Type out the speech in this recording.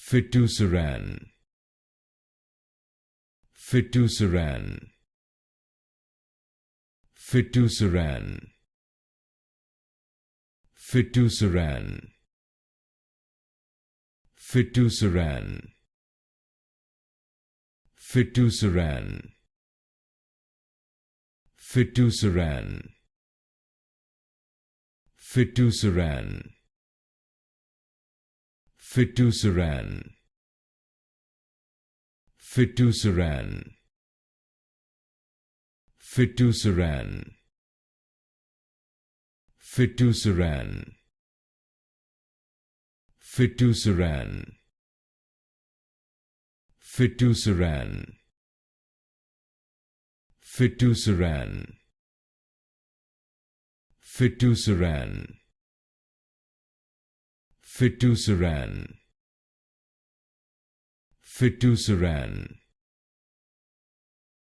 Fitusiran, Fitusiran, Fitusiran, Fitusiran, Fitusiran, Fitusiran, Fitusiran, Fitusiran, Fitusiran, Fitusiran, Fitusiran, Fitusiran, Fitusiran, Fitusiran, Fitusiran, Fitusiran, Fitusiran, Fitusiran,